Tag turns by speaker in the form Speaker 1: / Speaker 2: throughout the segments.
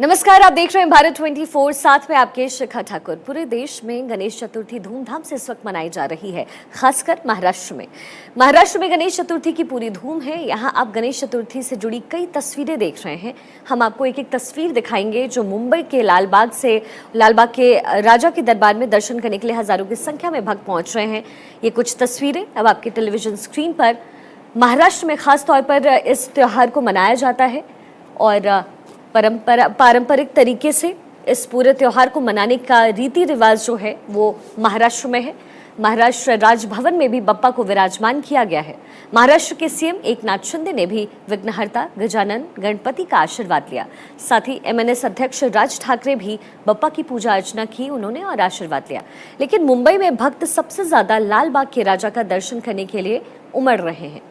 Speaker 1: नमस्कार, आप देख रहे हैं भारत 24। साथ में आपके शिखा ठाकुर। पूरे देश में गणेश चतुर्थी धूमधाम से इस वक्त मनाई जा रही है, खासकर महाराष्ट्र में गणेश चतुर्थी की पूरी धूम है। यहाँ आप गणेश चतुर्थी से जुड़ी कई तस्वीरें देख रहे हैं। हम आपको एक एक तस्वीर दिखाएंगे जो मुंबई के लालबाग के राजा के दरबार में दर्शन करने के लिए हजारों की संख्या में भक्त पहुंच रहे हैं। ये कुछ तस्वीरें अब आपके टेलीविजन स्क्रीन पर। महाराष्ट्र में खास तौर पर इस त्योहार को मनाया जाता है और पारंपरिक तरीके से इस पूरे त्योहार को मनाने का रीति रिवाज जो है वो महाराष्ट्र में है। महाराष्ट्र राजभवन में भी बप्पा को विराजमान किया गया है। महाराष्ट्र के सीएम एकनाथ शिंदे ने भी विघ्नहर्ता गजानन गणपति का आशीर्वाद लिया। साथ ही एमएनएस अध्यक्ष राज ठाकरे भी बप्पा की पूजा अर्चना की उन्होंने और आशीर्वाद लिया। लेकिन मुंबई में भक्त सबसे ज्यादा लालबाग के राजा का दर्शन करने के लिए उमड़ रहे हैं।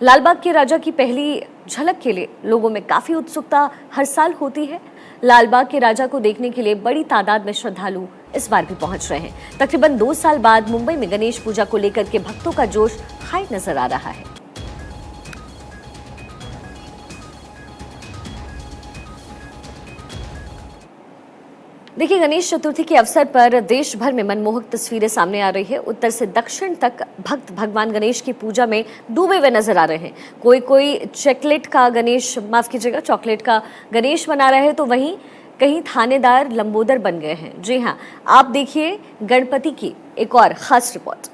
Speaker 1: लालबाग के राजा की पहली झलक के लिए लोगों में काफी उत्सुकता हर साल होती है। लालबाग के राजा को देखने के लिए बड़ी तादाद में श्रद्धालु इस बार भी पहुंच रहे हैं। तकरीबन 2 साल बाद मुंबई में गणेश पूजा को लेकर के भक्तों का जोश हाई नजर आ रहा है। देखिए, गणेश चतुर्थी के अवसर पर देश भर में मनमोहक तस्वीरें सामने आ रही है। उत्तर से दक्षिण तक भक्त भगवान गणेश की पूजा में डूबे हुए नजर आ रहे हैं। कोई चॉकलेट का गणेश बना रहे हैं तो वहीं कहीं थानेदार लंबोदर बन गए हैं। जी हाँ, आप देखिए गणपति की एक और खास रिपोर्ट।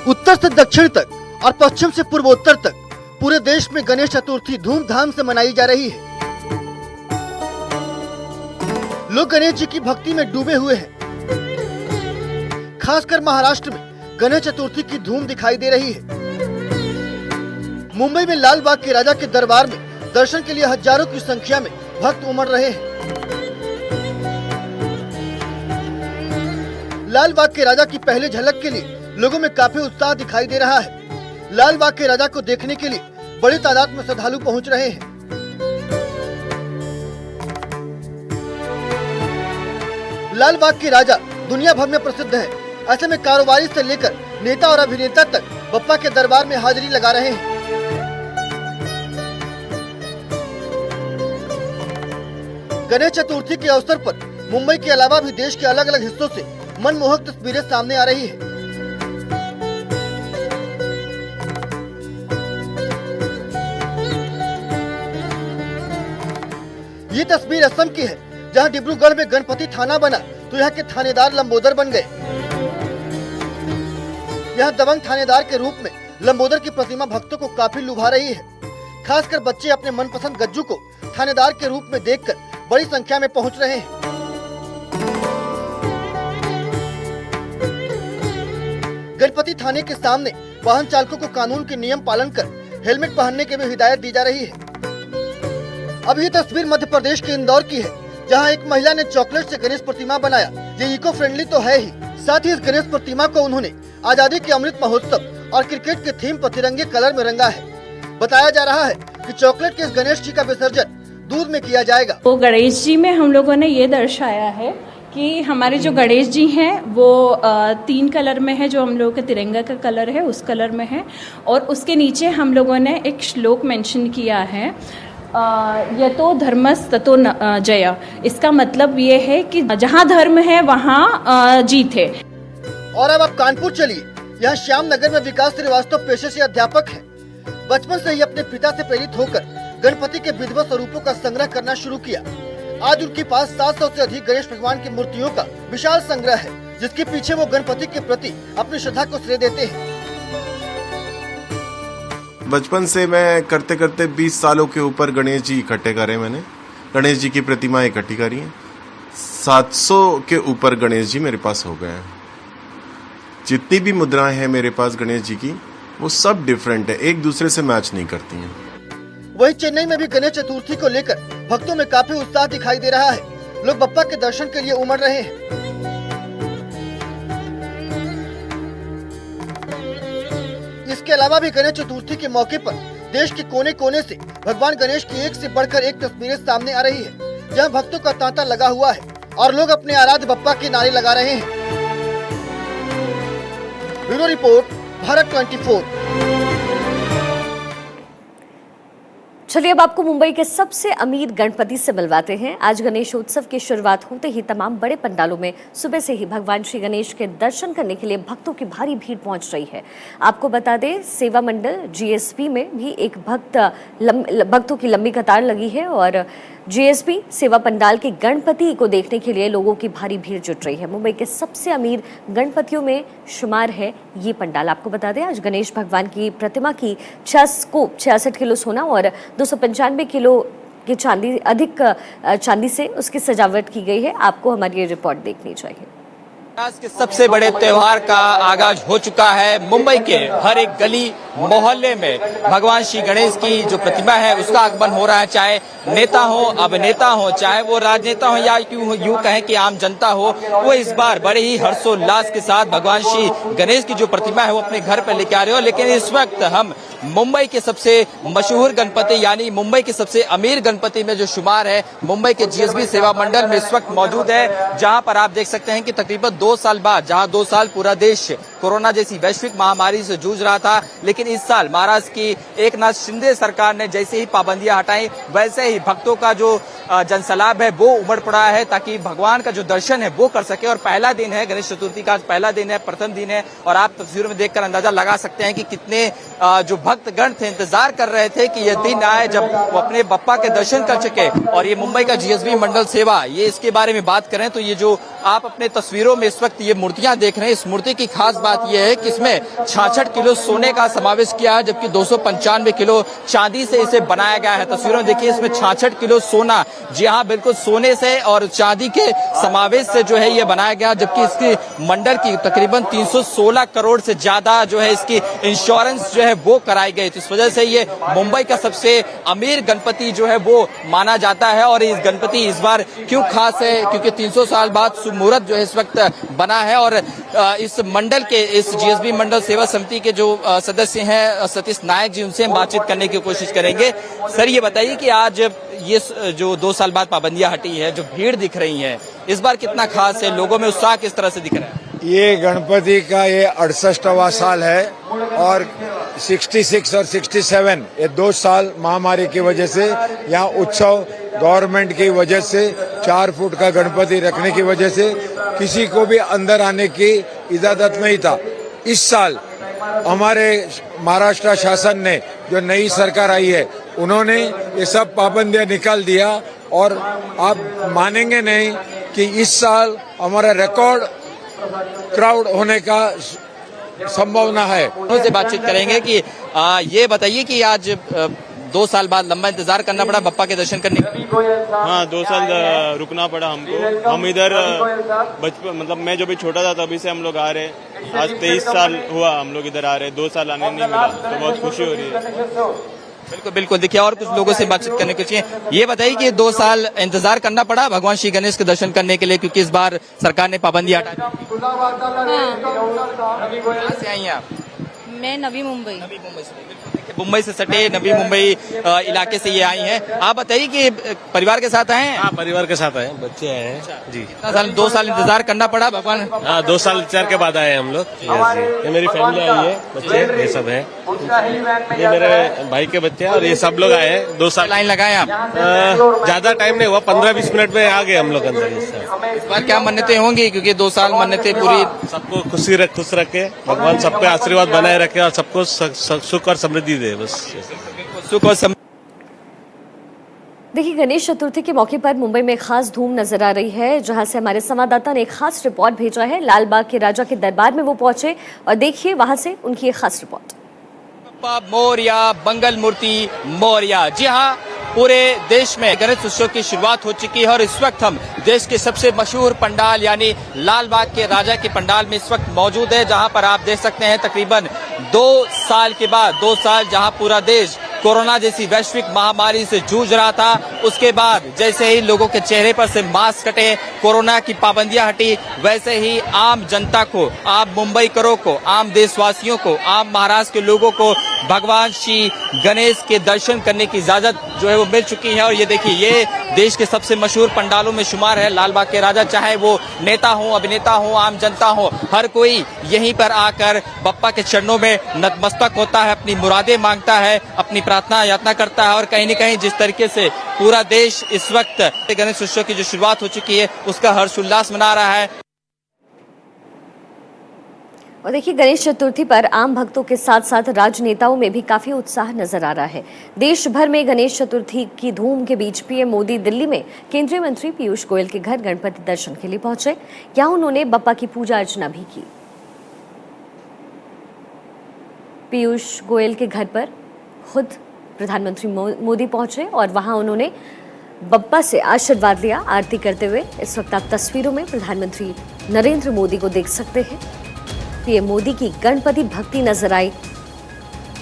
Speaker 2: उत्तर से दक्षिण तक और पश्चिम से पूर्वोत्तर तक पूरे देश में गणेश चतुर्थी धूमधाम से मनाई जा रही है। लोग गणेश जी की भक्ति में डूबे हुए हैं। खासकर महाराष्ट्र में गणेश चतुर्थी की धूम दिखाई दे रही है। मुंबई में लालबाग के राजा के दरबार में दर्शन के लिए हजारों की संख्या में भक्त उमड़ रहे हैं। लालबाग के राजा की पहली झलक के लिए लोगों में काफी उत्साह दिखाई दे रहा है। लालबाग के राजा को देखने के लिए बड़ी तादाद में श्रद्धालु पहुंच रहे हैं। लालबाग के राजा दुनिया भर में प्रसिद्ध है। ऐसे में कारोबारी से लेकर नेता और अभिनेता तक बप्पा के दरबार में हाजिरी लगा रहे हैं। गणेश चतुर्थी के अवसर पर मुंबई के अलावा भी देश के अलग अलग हिस्सों से मनमोहक तस्वीरें सामने आ रही है। ये तस्वीर असम की है, जहां डिब्रूगढ़ में गणपति थाना बना तो यहाँ के थानेदार लंबोदर बन गए। यहाँ दबंग थानेदार के रूप में लंबोदर की प्रतिमा भक्तों को काफी लुभा रही है। खासकर बच्चे अपने मनपसंद गज्जू को थानेदार के रूप में देखकर बड़ी संख्या में पहुंच रहे हैं। गणपति थाने के सामने वाहन चालकों को कानून के नियम पालन कर हेलमेट पहनने की भी हिदायत दी जा रही है। अब ये तस्वीर मध्य प्रदेश के इंदौर की है, जहां एक महिला ने चॉकलेट से गणेश प्रतिमा बनाया। ये इको फ्रेंडली तो है ही, साथ ही इस गणेश प्रतिमा को उन्होंने आजादी के अमृत महोत्सव और क्रिकेट के थीम पर तिरंगे कलर में रंगा है। बताया जा रहा है कि चॉकलेट के इस गणेश जी का विसर्जन दूध में किया जाएगा।
Speaker 3: तो गणेश जी में हम लोगों ने ये दर्शाया है कि हमारे जो गणेश जी हैं वो 3 कलर में है। जो हम लोगों का तिरंगा का कलर है उस कलर में है, और उसके नीचे हम लोगों ने एक श्लोक मेंशन किया है, यतो धर्मस् ततो जय। इसका मतलब ये है कि जहाँ धर्म है वहाँ जीत है।
Speaker 2: और अब आप कानपुर चलिए। यहाँ श्याम नगर में विकास श्रीवास्तव पेशे से अध्यापक हैं। बचपन से ही अपने पिता से प्रेरित होकर गणपति के विधिवत स्वरूपों का संग्रह करना शुरू किया। आज उनके पास 700 से अधिक गणेश भगवान की मूर्तियों का विशाल संग्रह है, जिसके पीछे वो गणपति के प्रति अपनी श्रद्धा को श्रेय देते हैं।
Speaker 4: बचपन से मैं करते करते 20 सालों के ऊपर गणेश जी इकट्ठे करे। मैंने गणेश जी की प्रतिमा इकट्ठी करी है। 700 के ऊपर गणेश जी मेरे पास हो गए हैं। जितनी भी मुद्राएं हैं मेरे पास गणेश जी की, वो सब डिफरेंट है, एक दूसरे से मैच नहीं करती हैं।
Speaker 2: वहीं चेन्नई में भी गणेश चतुर्थी को लेकर भक्तों में काफी उत्साह दिखाई दे रहा है। लोग बप्पा के दर्शन के लिए उमड़ रहे हैं। इसके अलावा भी गणेश चतुर्थी के मौके पर देश के कोने कोने से भगवान गणेश की एक से बढ़कर एक तस्वीरें सामने आ रही है। जहां भक्तों का तांता लगा हुआ है और लोग अपने आराध्य बप्पा के नारे लगा रहे हैं। Bureau report, Bharat 24।
Speaker 1: चलिए अब आपको मुंबई के सबसे अमीर गणपति से मिलवाते हैं। आज गणेशोत्सव की शुरुआत होते ही तमाम बड़े पंडालों में सुबह से ही भगवान श्री गणेश के दर्शन करने के लिए भक्तों की भारी भीड़ पहुंच रही है। आपको बता दें, सेवा मंडल जीएसपी में भी एक भक्तों की लंबी कतार लगी है और जीएसपी सेवा पंडाल के गणपति को देखने के लिए लोगों की भारी भीड़ जुट रही है। मुंबई के सबसे अमीर गणपतियों में शुमार है ये पंडाल। आपको बता दें, आज गणेश भगवान की प्रतिमा की 66 किलो सोना और 295 किलो की चांदी से उसकी सजावट की गई है। आपको हमारी ये रिपोर्ट देखनी चाहिए।
Speaker 5: आज के सबसे बड़े त्योहार का आगाज हो चुका है। मुंबई के हर एक गली मोहल्ले में भगवान श्री गणेश की जो प्रतिमा है उसका आगमन हो रहा है। चाहे नेता हो, अभिनेता हो, चाहे वो राजनेता हो या यूं कहें कि आम जनता हो, वो इस बार बड़े ही हर्षोल्लास के साथ भगवान श्री गणेश की जो प्रतिमा है वो अपने घर पर लेके आ रहे हो। लेकिन इस वक्त हम मुंबई के सबसे मशहूर गणपति यानी मुंबई के सबसे अमीर गणपति में जो शुमार है मुंबई के जीएसबी सेवा मंडल में इस वक्त मौजूद है, जहां पर आप देख सकते हैं कि तकरीबन 2 साल बाद, जहां 2 साल पूरा देश कोरोना जैसी वैश्विक महामारी से जूझ रहा था, लेकिन इस साल महाराष्ट्र की एकनाथ शिंदे सरकार ने जैसे ही पाबंदियां हटाई वैसे ही भक्तों का जो जनसलाब है वो उमड़ पड़ा है ताकि भगवान का जो दर्शन है वो कर सके। और पहला दिन है, गणेश चतुर्थी का पहला दिन है, प्रथम दिन है और आप तस्वीरों में देखकर अंदाजा लगा सकते हैं कि कितने जो भक्तगण थे इंतजार कर रहे थे कि यह दिन आए जब वो अपने बप्पा के दर्शन कर सके। और ये मुंबई का जीएसबी मंडल सेवा, ये इसके बारे में बात करें तो ये जो आप अपने तस्वीरों में इस वक्त ये मूर्तियां देख रहे हैं, इस मूर्ति की खास बात यह है कि इसमें 66 किलो सोने का समावेश किया है, जबकि 295 किलो चांदी से इसे बनाया गया है। तस्वीरों में देखिए, इसमें 66 किलो सोना, जी हाँ बिल्कुल सोने से और चांदी के समावेश से जो है ये बनाया गया, जबकि इसकी मंडल की तकरीबन 316 करोड़ से ज्यादा जो है इसकी इंश्योरेंस जो है वो कराई गई। तो इस वजह से ये मुंबई का सबसे अमीर गणपति जो है वो माना जाता है। और इस गणपति इस बार क्यों खास है, क्योंकि 300 साल बाद मुहूर्त जो है इस वक्त बना है। और इस मंडल के, इस जीएसबी मंडल सेवा समिति के जो सदस्य हैं सतीश नायक जी, उनसे हम बातचीत करने की कोशिश करेंगे। सर ये बताइए कि आज ये जो 2 साल बाद पाबंदियां हटी है, जो भीड़ दिख रही है, इस बार कितना खास है, लोगों में उत्साह किस तरह से दिख रहा है?
Speaker 6: ये गणपति का ये 68वां साल है और 66 और 67 ये 2 साल महामारी की वजह से यहाँ उत्सव गवर्नमेंट की वजह से 4 फुट का गणपति रखने की वजह से किसी को भी अंदर आने की इजाजत नहीं था। इस साल हमारे महाराष्ट्र शासन ने, जो नई सरकार आई है, उन्होंने ये सब पाबंदियां निकाल दिया और आप मानेंगे नहीं कि इस साल हमारा रिकॉर्ड क्राउड होने का संभावना है।
Speaker 5: उनसे बातचीत करेंगे कि ये बताइए कि आज 2 साल बाद लंबा इंतजार करना पड़ा बप्पा के दर्शन करने के लिए।
Speaker 7: हाँ, 2 साल रुकना पड़ा हमको। हम इधर बचपन, मतलब मैं जो भी छोटा था तभी से हम लोग आ रहे। आज 23 साल हुआ हम लोग इधर आ रहे, 2 साल आने नहीं मिला, तो बहुत खुशी हो रही है।
Speaker 5: बिल्कुल बिल्कुल। देखिए और कुछ लोगों से बातचीत करने को चाहिए। ये बताइए कि 2 साल इंतजार करना पड़ा भगवान श्री गणेश के दर्शन करने के लिए, क्योंकि इस बार सरकार ने पाबंदी हटा दी। कहाँ से आई हैं आप?
Speaker 8: मैं नवी मुंबई
Speaker 5: से मुंबई से सटे नवी मुंबई इलाके से ये आई हैं। आप बताइए कि परिवार के साथ आए हैं?
Speaker 9: हाँ, परिवार के साथ आए, बच्चे आए हैं जी।
Speaker 5: कितना साल, 2 साल इंतजार करना पड़ा भगवान?
Speaker 9: हाँ, 2 साल इंतजार के बाद आए हम लोग। ये मेरी फैमिली आई है, बच्चे ये सब है, ये मेरे भाई के बच्चे और ये सब लोग आए हैं। 2 साल
Speaker 5: लाइन लगाए आप?
Speaker 9: ज्यादा टाइम नहीं हुआ, 15-20 मिनट में आ गए हम लोग अंदर।
Speaker 5: इस बार क्या मन्नतें होंगी, क्योंकि 2 साल मन्नतें पूरी?
Speaker 9: सबको खुश रखे भगवान, सब पे आशीर्वाद बनाए रखे और सबको सुख और समृद्धि दे, बस
Speaker 5: सुख और समृद्धि।
Speaker 1: देखिए, गणेश चतुर्थी के मौके पर मुंबई में खास धूम नजर आ रही है, जहां से हमारे संवाददाता ने एक खास रिपोर्ट भेजा है। लाल बाग के राजा के दरबार में वो पहुंचे और देखिए वहां से उनकी एक खास रिपोर्ट।
Speaker 5: मोरिया, मंगल मूर्ति मोरिया। जी हाँ, पूरे देश में गणेश उत्सव की शुरुआत हो चुकी है और इस वक्त हम देश के सबसे मशहूर पंडाल यानी लाल बाग के राजा के पंडाल में इस वक्त मौजूद है, जहां पर आप देख सकते हैं तकरीबन 2 साल के बाद, 2 साल जहां पूरा देश कोरोना जैसी वैश्विक महामारी से जूझ रहा था, उसके बाद जैसे ही लोगों के चेहरे पर से मास्क हटे, कोरोना की पाबंदियां हटी, वैसे ही आम जनता को, आम मुंबईकरों को, आम देशवासियों को, आम महाराष्ट्र के लोगों को भगवान श्री गणेश के दर्शन करने की इजाजत जो है वो मिल चुकी है। और ये देखिए, ये देश के सबसे मशहूर पंडालों में शुमार है लाल बाग के राजा। चाहे वो नेता हो, अभिनेता हो, आम जनता हो, हर कोई यहीं पर आकर बप्पा के चरणों में नतमस्तक होता है, अपनी मुरादें मांगता है, अपनी प्रार्थना यातना करता है। और कहीं न कहीं जिस तरीके से पूरा देश इस वक्त गणेश उत्सव की जो शुरुआत हो चुकी है उसका हर्षोल्लास मना रहा है।
Speaker 1: और देखिए, गणेश चतुर्थी पर आम भक्तों के साथ साथ राजनेताओं में भी काफी उत्साह नजर आ रहा है। देश भर में गणेश चतुर्थी की धूम के बीच पीएम मोदी दिल्ली में केंद्रीय मंत्री पीयूष गोयल के घर गणपति दर्शन के लिए पहुंचे। यहाँ उन्होंने बप्पा की पूजा अर्चना भी की। पीयूष गोयल के घर पर खुद प्रधानमंत्री मोदी पहुंचे और वहां उन्होंने बप्पा से आशीर्वाद लिया आरती करते हुए। इस वक्त आप तस्वीरों में प्रधानमंत्री नरेंद्र मोदी को देख सकते हैं। पीएम मोदी की गणपति भक्ति नजर आई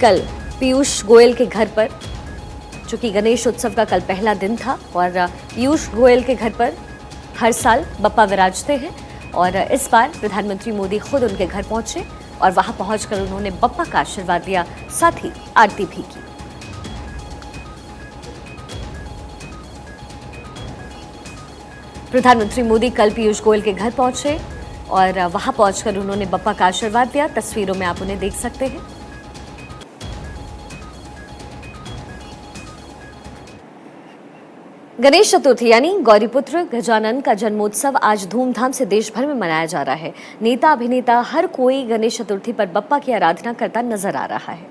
Speaker 1: कल पीयूष गोयल के घर पर, चूंकि गणेश उत्सव का कल पहला दिन था और पीयूष गोयल के घर पर हर साल बप्पा विराजते हैं और इस बार प्रधानमंत्री मोदी खुद उनके घर पहुंचे और वहां पहुंचकर उन्होंने बप्पा का आशीर्वाद लिया, साथ ही आरती भी की। प्रधानमंत्री मोदी कल पीयूष गोयल के घर पहुंचे और वहां पहुंचकर उन्होंने बप्पा का आशीर्वाद दिया। तस्वीरों में आप उन्हें देख सकते हैं। गणेश चतुर्थी यानी गौरीपुत्र गजानन का जन्मोत्सव आज धूमधाम से देश भर में मनाया जा रहा है। नेता, अभिनेता, हर कोई गणेश चतुर्थी पर बप्पा की आराधना करता नजर आ रहा है।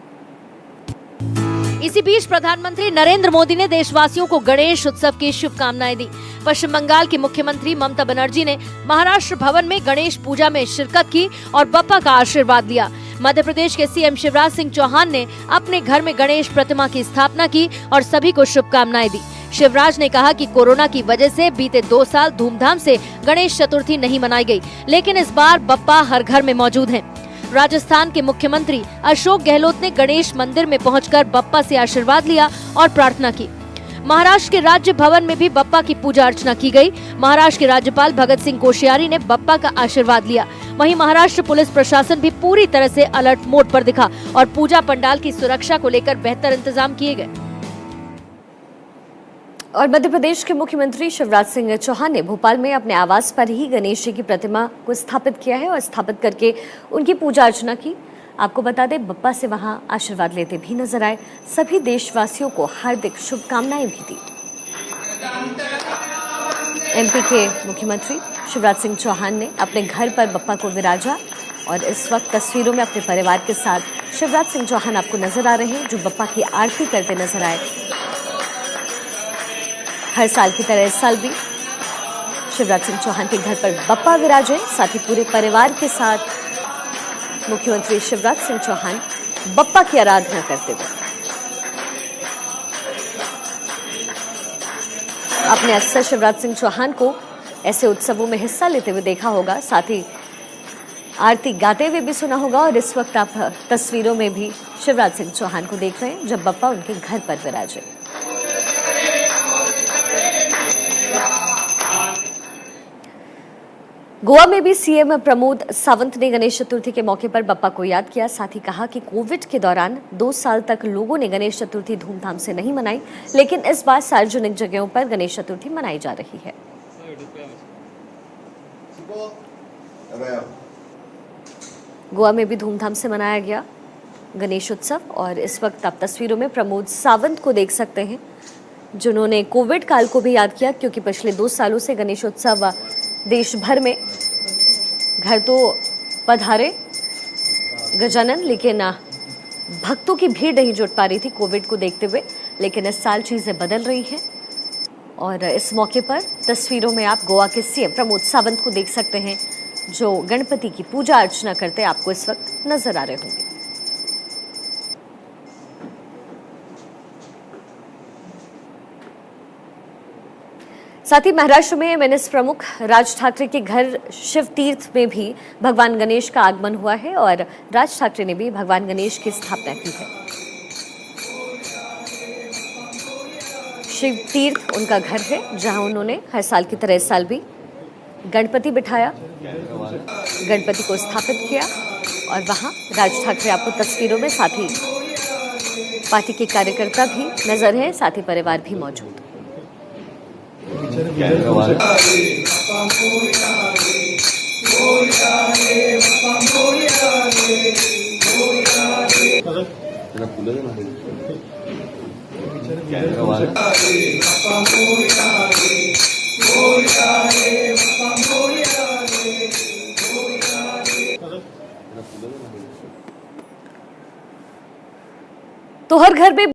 Speaker 8: इसी बीच प्रधानमंत्री नरेंद्र मोदी ने देशवासियों को गणेश उत्सव की शुभकामनाएं दी। पश्चिम बंगाल की मुख्यमंत्री ममता बनर्जी ने महाराष्ट्र भवन में गणेश पूजा में शिरकत की और बप्पा का आशीर्वाद लिया। मध्य प्रदेश के सीएम शिवराज सिंह चौहान ने अपने घर में गणेश प्रतिमा की स्थापना की और सभी को शुभकामनाएं दी। शिवराज ने कहा कि कोरोना की वजह से बीते 2 साल धूमधाम से गणेश चतुर्थी नहीं मनाई गई, लेकिन इस बार बप्पा हर घर में मौजूद हैं। राजस्थान के मुख्यमंत्री अशोक गहलोत ने गणेश मंदिर में पहुंचकर बप्पा से आशीर्वाद लिया और प्रार्थना की। महाराष्ट्र के राज्य भवन में भी बप्पा की पूजा अर्चना की गई। महाराष्ट्र के राज्यपाल भगत सिंह कोश्यारी ने बप्पा का आशीर्वाद लिया। वहीं महाराष्ट्र पुलिस प्रशासन भी पूरी तरह से अलर्ट मोड पर दिखा और पूजा पंडाल की सुरक्षा को लेकर बेहतर इंतजाम किए गए।
Speaker 1: और मध्य प्रदेश के मुख्यमंत्री शिवराज सिंह चौहान ने भोपाल में अपने आवास पर ही गणेश जी की प्रतिमा को स्थापित किया है और स्थापित करके उनकी पूजा अर्चना की। आपको बता दें, बप्पा से वहां आशीर्वाद लेते भी नजर आए। सभी देशवासियों को हार्दिक शुभकामनाएं भी दी। एमपी के मुख्यमंत्री शिवराज सिंह चौहान ने अपने घर पर बप्पा को विराजा और इस वक्त तस्वीरों में अपने परिवार के साथ शिवराज सिंह चौहान आपको नजर आ रहे हैं, जो बप्पा की आरती करते नजर आए। हर साल की तरह इस साल भी शिवराज सिंह चौहान के घर पर बप्पा विराजे, साथ ही पूरे परिवार के साथ मुख्यमंत्री शिवराज सिंह चौहान बप्पा की आराधना करते हुए। आपने अक्सर शिवराज सिंह चौहान को ऐसे उत्सवों में हिस्सा लेते हुए देखा होगा, साथ ही आरती गाते हुए भी सुना होगा और इस वक्त आप तस्वीरों में भी शिवराज सिंह चौहान को देख रहे हैं जब बप्पा उनके घर पर विराजे। गोवा में भी सीएम प्रमोद सावंत ने गणेश चतुर्थी के मौके पर बप्पा को याद किया। साथ ही कहा कि कोविड के दौरान 2 साल तक लोगों ने गणेश चतुर्थी धूमधाम से नहीं मनाई, लेकिन इस बार सार्वजनिक जगहों पर गणेश चतुर्थी मनाई जा रही है। गोवा में भी धूमधाम से मनाया गया गणेश उत्सव और इस वक्त आप तस्वीरों में प्रमोद सावंत को देख सकते हैं, जिन्होंने कोविड काल को भी याद किया, क्योंकि पिछले 2 सालों से गणेश उत्सव देश भर में घर तो पधारे गजानन, लेकिन भक्तों की भीड़ नहीं जुट पा रही थी कोविड को देखते हुए। लेकिन इस साल चीजें बदल रही हैं और इस मौके पर तस्वीरों में आप गोवा के सीएम प्रमोद सावंत को देख सकते हैं, जो गणपति की पूजा अर्चना करते आपको इस वक्त नजर आ रहे होंगे। साथ ही महाराष्ट्र में एमएनएस प्रमुख राज ठाकरे के घर शिव तीर्थ में भी भगवान गणेश का आगमन हुआ है और राज ठाकरे ने भी भगवान गणेश की स्थापना की है। शिव तीर्थ उनका घर है, जहां उन्होंने हर साल की तरह इस साल भी गणपति बिठाया, गणपति को स्थापित किया और वहां राज ठाकरे आपको तस्वीरों में, साथ ही पार्टी के कार्यकर्ता भी नजर हैं, साथ ही परिवार भी मौजूद। तो हर घर में